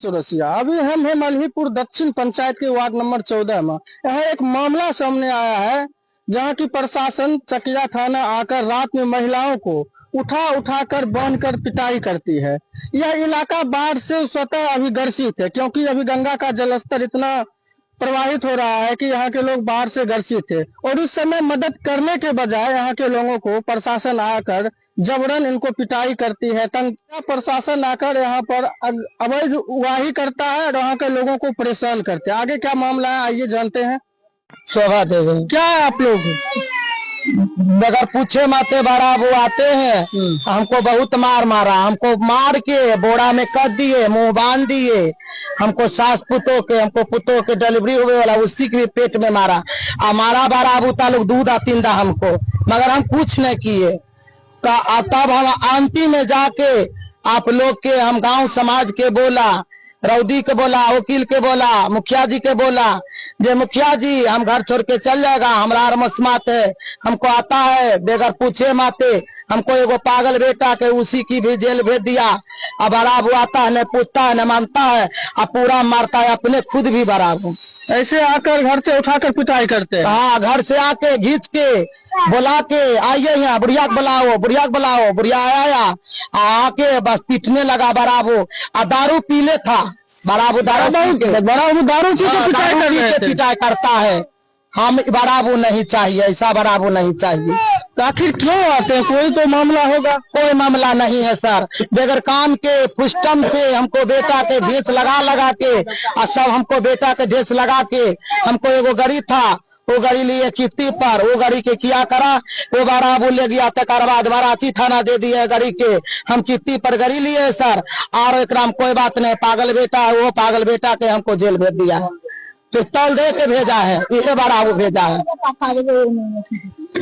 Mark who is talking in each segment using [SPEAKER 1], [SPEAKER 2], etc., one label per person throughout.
[SPEAKER 1] चौरसिया। अभी हम हैं मल्हीपुर दक्षिण पंचायत के वार्ड नंबर 14 में। यहाँ एक मामला सामने आया है जहाँ की प्रशासन चकिया थाना आकर रात में महिलाओं को उठा उठा कर बांध कर पिटाई करती है। यह इलाका बाढ़ से स्वतः अभी ग्रसित है, क्योंकि अभी गंगा का जलस्तर इतना प्रवाहित हो रहा है कि यहाँ के लोग बाढ़ से ग्रसित थे, और इस समय मदद करने के बजाय यहाँ के लोगों को प्रशासन आकर जबरन इनको पिटाई करती है। तंग प्रशासन आकर यहाँ पर अवैध उगाही करता है और वहाँ के लोगों को परेशान करते हैं। आगे क्या मामला है आइए जानते हैं।
[SPEAKER 2] शोभा देवी,
[SPEAKER 1] क्या है आप लोग?
[SPEAKER 2] बगैर पूछे माते बड़ा वो आते हैं, हमको बहुत मारा, हमको मार के बोरा में कस दिए, मुंह बांध दिए। हमको सास पुतों के डिलीवरी हुए वाला उसी के पेट में मारा। हमारा बड़ा अबू तालुक दूध आतींदा हमको, मगर हम कुछ नहीं किए। तब हम अंतिम में जाके आप लोग के हम गांव समाज के बोला, रौदी के बोला, वकील के बोला, मुखिया जी के बोला, जे मुखिया जी हम घर छोड़ के चल जाएगा, हमारा रमसमात है, हमको आता है बेगर पूछे माते। हमको एगो पागल बेटा के उसी की भी जेल भेज दिया। अब बड़ा वो आता है, न पूछता है न मानता है, अब पूरा मारता है, अपने खुद भी बड़ा वो
[SPEAKER 1] ऐसे आकर घर से उठाकर पिटाई करते हैं।
[SPEAKER 2] हाँ, घर से आके घींच के बोला के आइए यहाँ, बुढ़िया को बुलाओ। बुढ़िया आया, आके बस पीटने लगा बड़ा वो। दारू पीले था, बड़ा वो दारू पी के पिटाई करता है। हम बड़ा वो नहीं चाहिए, ऐसा बड़ा वो नहीं चाहिए।
[SPEAKER 1] तो आखिर क्यों आते हैं? कोई तो मामला होगा।
[SPEAKER 2] कोई मामला नहीं है सर, बगैर काम के फुस्टम से हमको बेटा के ढेस लगा के, और सब हमको बेटा के ढेस लगा के, हमको एगो गाड़ी था, वो गाड़ी लिए किस्ती पर, वो गाड़ी के किया करा, वो बड़ा वो ले गया, तकर बाद बाराती थाना दे दिया गाड़ी के, हम किस्ती पर गाड़ी लिए सर। और एक कोई बात नहीं, पागल बेटा है, वो पागल बेटा के हमको जेल भेज दिया है, पिस्तौल दे के भेजा है, इसे बड़ा वो भेजा है।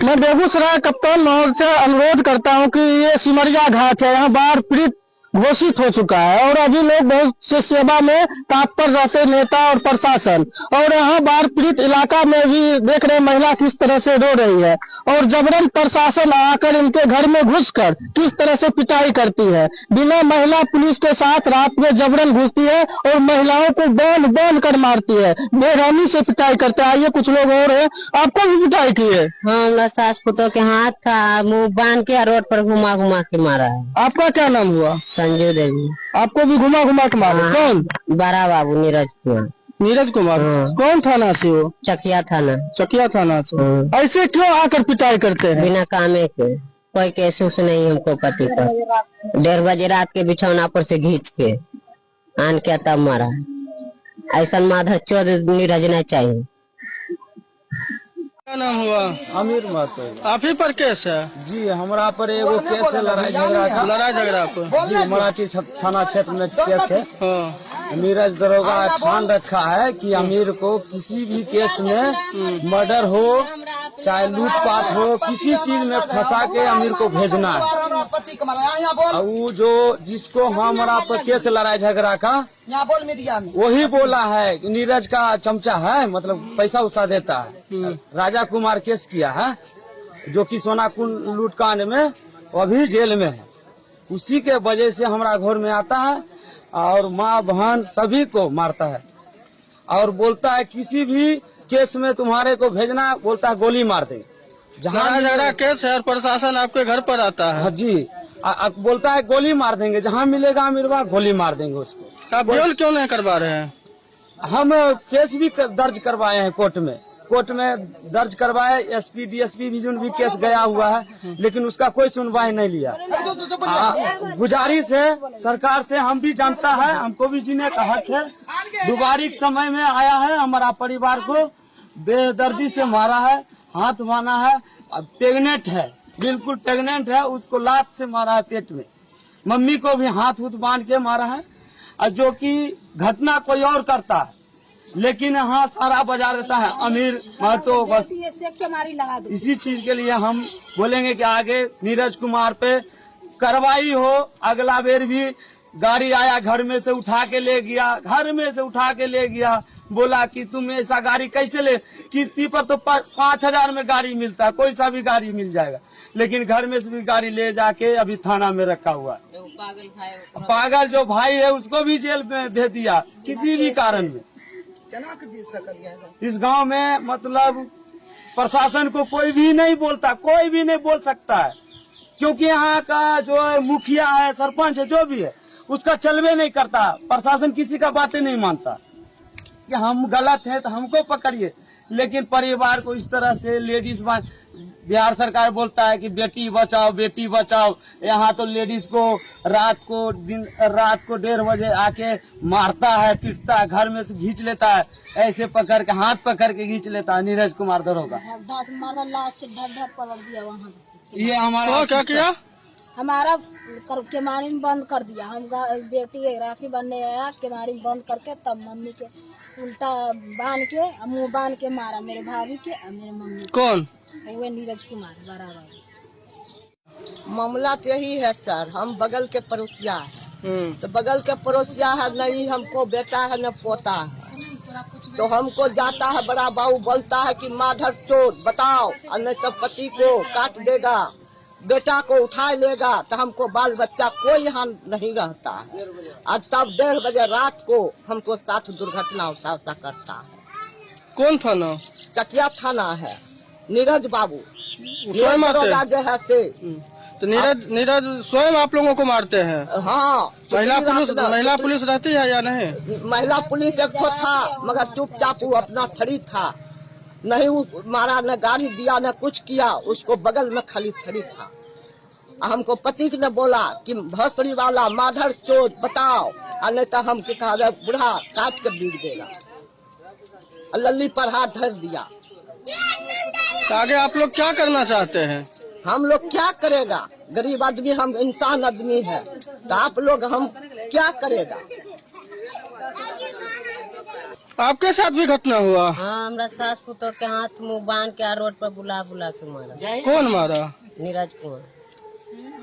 [SPEAKER 1] मैं बेगूसराय कप्तान मोड़ से अनुरोध करता हूं कि ये सिमरिया घाट है, यहाँ बाढ़ पीड़ित घोषित हो चुका है, और अभी लोग बहुत से सेवा में तत्पर रहते नेता और प्रशासन। और यहाँ बाढ़ पीड़ित इलाका में भी देख रहे महिला किस तरह से रो रही है, और जबरन प्रशासन आकर इनके घर में घुसकर किस तरह से पिटाई करती है। बिना महिला पुलिस के साथ रात में जबरन घुसती है और महिलाओं को बांध कर मारती है, बेरहमी से पिटाई करते हैं। आइए कुछ लोग और है, आपको भी पिटाई की है?
[SPEAKER 3] हाँ, हमारा सास पुतों के हाथ था, मुंह बांध के रोड पर घुमा के मारा है।
[SPEAKER 1] आपका क्या नाम हुआ?
[SPEAKER 3] संजू देवी।
[SPEAKER 1] आपको भी घुमा के मारा?
[SPEAKER 3] हाँ,
[SPEAKER 1] कौन?
[SPEAKER 3] बड़ा बाबू नीरज कुमार।
[SPEAKER 1] हाँ। कौन थाना से हो?
[SPEAKER 3] चकिया थाना से।
[SPEAKER 1] हाँ। ऐसे क्यों आकर पिटाई करते हैं?
[SPEAKER 3] बिना कामे के, कोई केस उस नहीं हमको पति पर। 1:30 बजे रात के बिछौना पर से घींच के आन के तब मारा। ऐसा माधव चौध नीरज नहीं चाहिए।
[SPEAKER 1] क्या नाम हुआ?
[SPEAKER 4] अमीर महतो।
[SPEAKER 1] आप ही पर केस है?
[SPEAKER 4] जी, हमारा पर एगो केस है, लड़ाई झगड़ा
[SPEAKER 1] पर।
[SPEAKER 4] जी, मराठी थाना क्षेत्र में केस है।
[SPEAKER 1] हाँ।
[SPEAKER 4] नीरज दरोगा ठान रखा है कि अमीर को किसी भी केस में मर्डर हो चाहे लूटपाट हो, किसी चीज में फंसा के अमीर को भेजना है। और वो जो जिसको हमारा पर केस लड़ाई झगड़ा का वही बोला है कि नीरज का चमचा है, मतलब पैसा उसा देता है। राजा कुमार केस किया है, जो कि सोना कुंड लूटकांड में अभी जेल में है। उसी के वजह से हमारा घर में आता है और माँ बहन सभी को मारता है, और बोलता है किसी भी केस में तुम्हारे को भेजना, बोलता है गोली मार देंगे।
[SPEAKER 1] जहाँ झगड़ा केस है और प्रशासन आपके घर पर आता है?
[SPEAKER 4] जी, बोलता है गोली मार देंगे, जहाँ मिलेगा अमीरवा गोली मार देंगे उसको।
[SPEAKER 1] आप बेल क्यों नहीं करवा रहे हैं?
[SPEAKER 4] हम केस भी दर्ज करवाए हैं, कोर्ट में दर्ज करवाए। एसपी डीएसपी भी भी केस गया हुआ है, लेकिन उसका कोई सुनवाई नहीं लिया। गुजारिश है सरकार से, हम भी जानता है, हमको भी जीने का हक है। दुबारी समय में आया है, हमारा परिवार को बेदर्दी से मारा है, हाथ माना है। प्रेग्नेंट है, बिल्कुल प्रेग्नेंट है, उसको लात से मारा है पेट में। मम्मी को भी हाथ बांध के मारा है, और जो कि घटना कोई और करता है, लेकिन यहाँ सारा बजा देता है अमीर महतो। बस इसी चीज के लिए हम बोलेंगे कि आगे नीरज कुमार पे कार्रवाई हो, अगला बेर भी गाड़ी आया घर में से उठा के ले गया, घर में से उठा के ले गया। बोला कि तुम ऐसा गाड़ी कैसे ले, किस्ती पर तो 5,000 में गाड़ी मिलता है, कोई सा भी गाड़ी मिल जाएगा, लेकिन घर में से भी गाड़ी ले जाके अभी थाना में रखा हुआ है। पागल जो भाई है उसको भी जेल में दे दिया किसी भी कारण में। इस गांव में मतलब प्रशासन को कोई भी नहीं बोलता, कोई भी नहीं बोल सकता है, क्योंकि यहाँ का जो मुखिया है, सरपंच है, जो भी है, उसका चलवे नहीं करता। प्रशासन किसी का बातें नहीं मानता कि हम गलत है तो हमको पकड़िए, लेकिन परिवार को इस तरह से लेडीज बिहार सरकार बोलता है कि बेटी बचाओ बेटी बचाओ। यहाँ तो लेडीज को रात को 1:30 बजे आके मारता है, पीटता है, घर में से खींच लेता है, ऐसे पकड़ के हाथ पकड़ के खींच लेता है। नीरज कुमार दरोगा ये हमारा
[SPEAKER 1] क्या किया,
[SPEAKER 5] हमारा केमारी में बंद कर दिया। हम बेटी राखी बनने आया, केमारी में बंद करके तब मम्मी के उल्टा बांध के मुंह बांध के मारा, मेरे भाभी के और मेरे मम्मी।
[SPEAKER 1] कौन?
[SPEAKER 5] वो नीरज कुमार बराबर।
[SPEAKER 2] मामला तो यही है सर, हम बगल के पड़ोसिया है, तो बगल के पड़ोसिया है, नहीं हमको बेटा है न पोता है, तो हमको जाता है बड़ा बाबू बोलता है कि माधर चोर बताओ, और नहीं तो पति को काट देगा, बेटा को उठा लेगा, तो हमको बाल बच्चा कोई यहाँ नहीं रहता है। और तब 1:30 बजे रात को हमको साथ दुर्घटना उठा करता है।
[SPEAKER 1] कौन थाना?
[SPEAKER 2] चकिया थाना है। नीरज बाबू
[SPEAKER 1] स्वयं मारते हैं?
[SPEAKER 2] जो है से
[SPEAKER 1] तो नीरज स्वयं आप लोगों को मारते हैं?
[SPEAKER 2] हाँ।
[SPEAKER 1] महिला पुलिस रहती है या नहीं?
[SPEAKER 2] महिला पुलिस एक तो था, मगर चुपचाप वो अपना खड़ी था, नहीं वो मारा, न गाड़ी दिया न कुछ किया, उसको बगल में खाली खड़ी था। हमको पति ने बोला कि भसड़ी वाला माधर चोर बताओ, और नहीं तो हम क्या बूढ़ा काट के बीत देगा। लल्ली पर हाथ धर दिया।
[SPEAKER 1] आगे आप लोग क्या करना चाहते हैं?
[SPEAKER 2] हम लोग क्या करेगा, गरीब आदमी, हम इंसान आदमी है, तो आप लोग हम क्या करेगा।
[SPEAKER 1] आपके साथ भी घटना हुआ?
[SPEAKER 3] हाँ, हमरा सास पुतोह के हाथ मुंह बांध के रोड पर बुला बुला के मारा।
[SPEAKER 1] कौन मारा?
[SPEAKER 3] नीरज कुमार।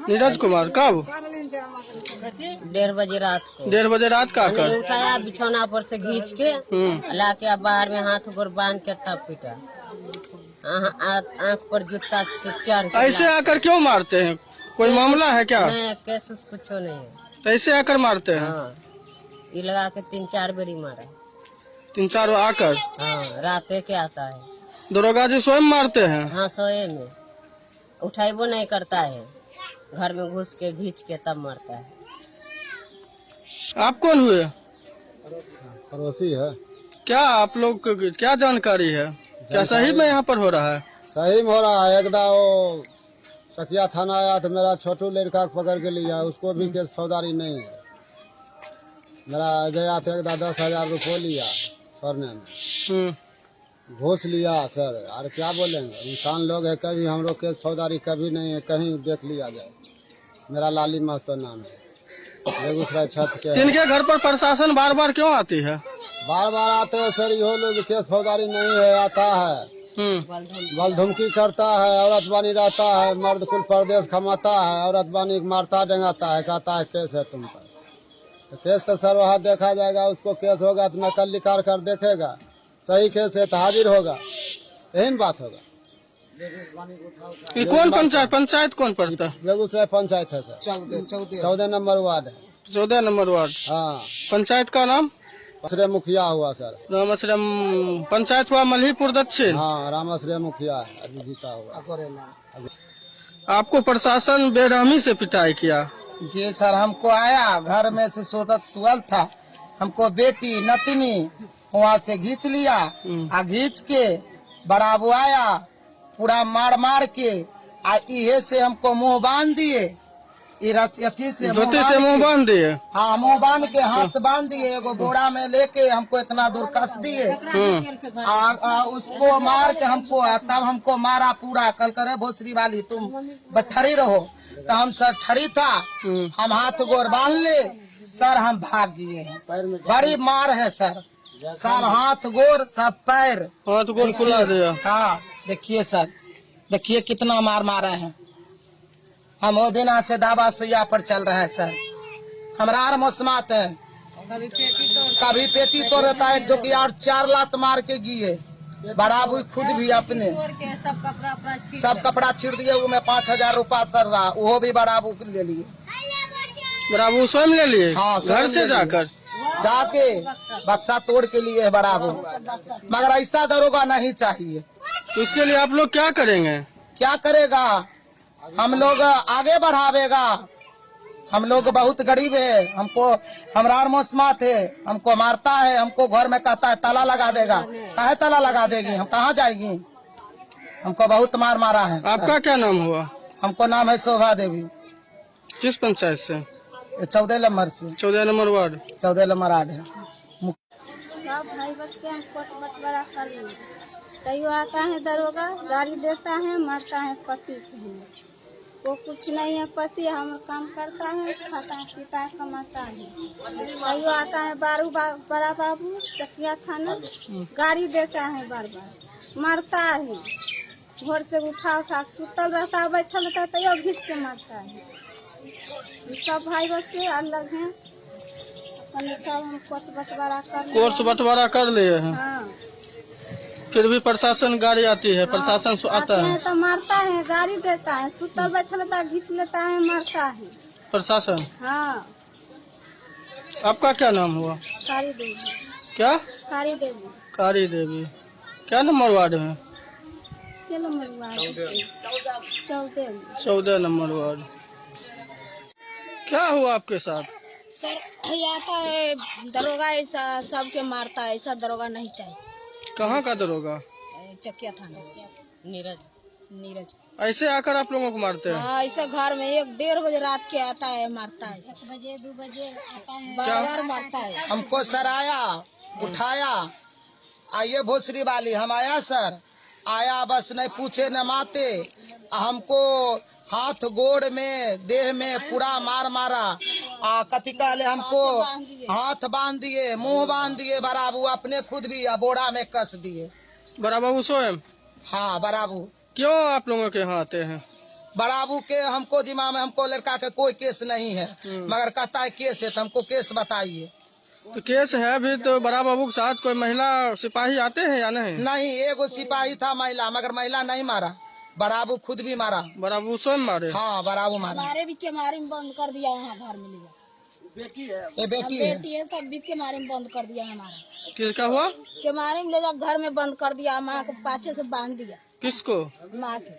[SPEAKER 1] नीरज कुमार कब?
[SPEAKER 3] 1:30 बजे रात को।
[SPEAKER 1] 1:30 बजे रात का
[SPEAKER 3] मैंने
[SPEAKER 1] कर?
[SPEAKER 3] उठाया बिछौना पर से खींच के लाके अब बाहर में हाथ गोर बांध के तब पीटा, आँख पर जूता से 4।
[SPEAKER 1] ऐसे आकर क्यों मारते हैं? कोई मामला है क्या?
[SPEAKER 3] नहीं, केस कुछ नहीं है।
[SPEAKER 1] तो ऐसे आकर मारते हैं?
[SPEAKER 3] हाँ, ये लगा के 3-4 बेरी मारा।
[SPEAKER 1] 3-4 आकर?
[SPEAKER 3] हाँ, रात के आता है।
[SPEAKER 1] दरोगा जी स्वयं मारते हैं?
[SPEAKER 3] हाँ, सोए में उठाइबो नहीं करता है, घर में घुस के घींच के तब मारता है।
[SPEAKER 1] आप कौन हुए?
[SPEAKER 6] पड़ोसी है।
[SPEAKER 1] क्या आप लोग को क्या जानकारी है? क्या सही में यहाँ पर हो रहा है?
[SPEAKER 6] सही में हो रहा है। एकदा वो चकिया थाना आया तो मेरा छोटू लड़का को पकड़ के लिया, उसको भी केस फौजदारी नहीं है। मेरा गया था एकदा 10,000 रुपये लिया सोने में, घूस लिया सर। और क्या बोलेंगे, इंसान लोग है, कभी हम लोग केस फौजदारी कभी नहीं है, कहीं देख लिया जाए। मेरा लाली महतो नाम है, बेगूसराय छत के।
[SPEAKER 1] इनके घर पर प्रशासन बार बार क्यों आती है?
[SPEAKER 6] बार बार आते हैं सर, यो लोग केस फौजदारी नहीं है, आता है बल धमकी करता है, औरत बानी रहता है, मर्द कुल परदेश कमाता है, औरत बानी मारता डेंगाता है, कहता है केस है तुम पर। तो केस तो सर वहाँ देखा जाएगा, उसको केस होगा तो नकल निकाल कर देखेगा, सही केस है तो हाजिर होगा, यही बात होगा।
[SPEAKER 1] ये कौन पंचायत कौन पड़ता?
[SPEAKER 6] बेगूसराय पंचायत है सर, 14 नंबर वार्ड है।
[SPEAKER 1] 14 नंबर वार्ड।
[SPEAKER 6] हाँ।
[SPEAKER 1] पंचायत का नाम?
[SPEAKER 6] रामाश्रय मुखिया हुआ सर।
[SPEAKER 1] रामाश्रय पंचायत हुआ मल्हीपुर दक्षिण।
[SPEAKER 6] हाँ, रामाश्रय मुखिया है, अभी जीता हुआ।
[SPEAKER 1] आपको प्रशासन बेरहमी से पिटाई किया?
[SPEAKER 2] जी सर, हमको आया, घर में से सुअल था, हमको बेटी नतनी वहाँ से घींच लिया, घींच के बड़ा वो आया, पूरा मार मार के इहे से हमको मुंह बांध दिए, अथी से
[SPEAKER 1] मुंह बांध दिए।
[SPEAKER 2] हाँ, मुंह बांध के हाथ बांध दिए, एगो बोरा में लेके हमको इतना दूर कस दिए, उसको मार के हमको, तब हमको मारा पूरा। कल करे भोसरी वाली तुम ठरी रहो, तो हम सर ठरी था, हम हाथ गोर बांध ले सर, हम भाग गए हैं। बड़ी मार है सर, सब हाथ गोर सब पैर,
[SPEAKER 1] हाथ गोर फुला दिया।
[SPEAKER 2] हाँ, देखिए सर, देखिए कितना मार मारा है। हम वो दिन से दावा सुइया पर चल रहे हैं सर, हमरार मौसमात है, कभी पेटी तोड़ता है जो कि यार 4 लात मार के गिए। बड़ाबू खुद भी अपने सब कपड़ा छिड़ दिए, वो में 5,000 रुपया सर रहा, वो भी बड़ाबू ले लिए।
[SPEAKER 1] बराबू स्वयं ले लिए?
[SPEAKER 2] हाँ,
[SPEAKER 1] घर से जाकर
[SPEAKER 2] जाके बक्सा तोड़ के लिए बड़ाबू। मगर ऐसा दरोगा नहीं चाहिए।
[SPEAKER 1] तो इसके लिए आप लोग क्या करेंगे?
[SPEAKER 2] क्या करेगा, हम लोग आगे बढ़ावेगा। हम लोग बहुत गरीब है, हमको हमरार मौसमात है, हमको मारता है, हमको घर में कहता है ताला लगा देगा। काहे ताला लगा देगी, हम कहाँ जाएगी? हमको बहुत मारा है।
[SPEAKER 1] आपका क्या नाम हुआ?
[SPEAKER 2] हमको नाम है शोभा देवी।
[SPEAKER 1] किस पंचायत से?
[SPEAKER 2] 14 नंबर से,
[SPEAKER 1] 14 नंबर वार्ड।
[SPEAKER 2] 14 नंबर वार्ड है।
[SPEAKER 5] सब भाई बस से हमको बंटवारा कर लिए। कहीं आता है दरोगा, गाड़ी देता है, मारता है पति को। वो कुछ नहीं है, पति हम काम करता है, खाता है, पीता है, कमाता है। कहीं आता है बड़ा बाबू चकिया थाना, गाड़ी देता है, बार बार मारता है। घर से उठा सुतल रहता है, बैठल रहता है, तो घींच के मारता है। सब भाई बस से अलग हैं, अपन सब हम बंटवारा कर लिए।
[SPEAKER 1] कोर्स बंटवारा कर लिए हैं।
[SPEAKER 5] हाँ,
[SPEAKER 1] फिर भी प्रशासन गाड़ी आती है, प्रशासन आता है
[SPEAKER 5] तो मारता है, गाड़ी देता है, सुतल बैठल रहता है, घींच लेता है, मारता है
[SPEAKER 1] प्रशासन।
[SPEAKER 5] हाँ।
[SPEAKER 1] आपका क्या नाम हुआ?
[SPEAKER 5] कारी देवी।
[SPEAKER 1] क्या?
[SPEAKER 5] कारी देवी।
[SPEAKER 1] कारी देवी। क्या नंबर वार्ड में?
[SPEAKER 5] क्या नंबर वार्ड?
[SPEAKER 1] 14 number ward. क्या हुआ आपके साथ?
[SPEAKER 5] सर ये आता है दरोगा, ऐसा सबके मारता है, ऐसा दरोगा नहीं चाहिए।
[SPEAKER 1] कहाँ का दरोगा?
[SPEAKER 5] चकिया थाना नीरज।
[SPEAKER 1] ऐसे आकर आप लोगों को मारते हैं?
[SPEAKER 5] हाँ, ऐसा घर में 1-1:30 बजे रात के आता है, मारता है। 1 बजे 2 बजे आता है, बार मारता है।
[SPEAKER 2] हमको सर आया, उठाया, आइए भोसरी वाली, हम आया सर, आया बस नहीं पूछे न माते, हमको हाथ गोड़ में देह में पूरा मारा। कथी कहले, हमको हाथ बांध दिए, मुंह बांध दिए, बराबू अपने खुद भी बोरा में कस दिए।
[SPEAKER 1] बड़ा बाबू स्वयं?
[SPEAKER 2] हाँ, बराबू।
[SPEAKER 1] क्यों आप लोगों के यहाँ आते हैं?
[SPEAKER 2] बड़ाबू के हमको दिमाग में, हमको लड़का के कोई केस नहीं है, मगर कहता है केस है, तो हमको केस बताइए।
[SPEAKER 1] तो केस है भी तो बड़ा बाबू के साथ कोई महिला सिपाही आते हैं या नहीं?
[SPEAKER 2] नहीं, एगो सिपाही था महिला, मगर महिला नहीं मारा, बड़ाबू खुद भी मारा।
[SPEAKER 1] बड़ा बाबू स्वयं मारे?
[SPEAKER 2] हाँ, बड़ाबू मारा।
[SPEAKER 5] हमारे भी के मारे में बंद कर दिया, वहाँ घर में लिया।
[SPEAKER 2] बेटी
[SPEAKER 5] बेटी है, तब भी के मारे में बंद कर दिया हमारा।
[SPEAKER 1] किसका हुआ?
[SPEAKER 5] के मारे में ले जा घर में बंद कर दिया, माँ को पाछे से बांध दिया।
[SPEAKER 1] किसको?
[SPEAKER 5] माँ के।